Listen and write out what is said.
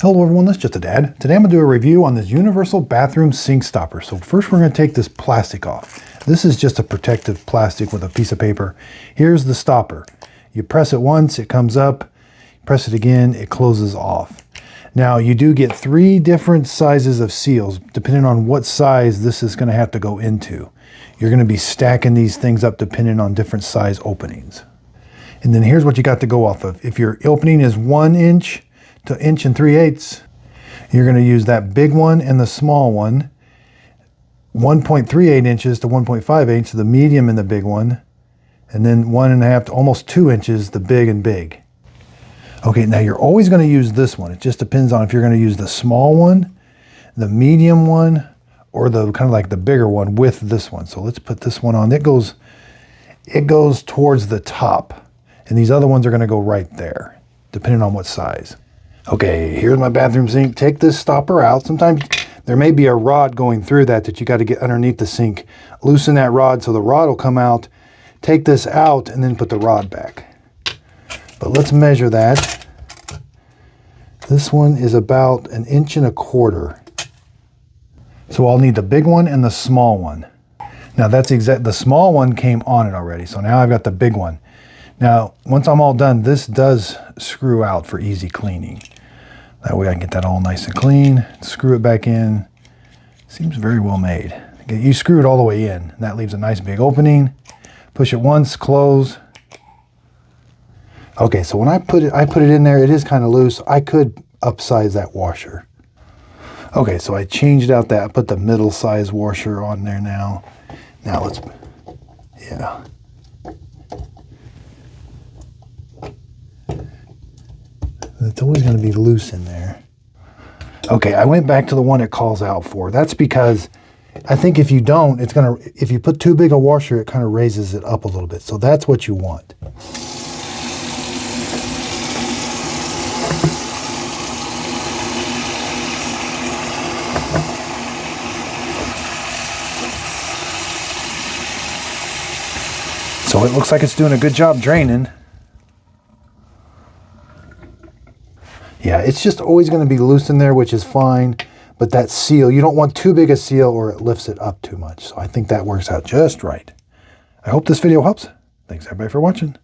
Hello everyone, this is Just a Dad. Today I'm going to do a review on this universal bathroom sink stopper. So first we're going to take this plastic off. This is just a protective plastic with a piece of paper. Here's the stopper. You press it once, it comes up. You press it again, it closes off. Now you do get 3 different sizes of seals, depending on what size this is going to have to go into. You're going to be stacking these things up depending on different size openings. And then here's what you got to go off of. If your opening is 1 inch to 1 3/8, you're going to use that big one and the small one. 1.38 inches to 1.5 inches, the medium and the big one. And then 1.5 to almost 2 inches, the big and big. Okay, now you're always going to use this one. It just depends on if you're going to use the small one, the medium one, or the kind of like the bigger one with this one. So let's put this one on. It goes towards the top. And these other ones are going to go right there, depending on what size. Okay, here's my bathroom sink. Take this stopper out. Sometimes there may be a rod going through that you got to get underneath the sink. Loosen that rod so the rod will come out. Take this out and then put the rod back. But let's measure that. This one is about 1 1/4 inches. So I'll need the big one and the small one. Now that's the small one came on it already. So now I've got the big one. Now, once I'm all done, this does screw out for easy cleaning. That way I can get that all nice and clean, screw it back in. Seems very well made. You screw it all the way in. That leaves a nice big opening. Push it once, close. Okay, so when I put it in there, it is kind of loose. I could upsize that washer. Okay, so I changed out that, I put the middle size washer on there now. Now yeah. It's always going to be loose in there. Okay, I went back to the one it calls out for. That's because I think if you don't, if you put too big a washer, it kind of raises it up a little bit. So that's what you want. So it looks like it's doing a good job draining. Yeah, it's just always going to be loose in there, which is fine. But that seal, you don't want too big a seal or it lifts it up too much. So I think that works out just right. I hope this video helps. Thanks everybody for watching.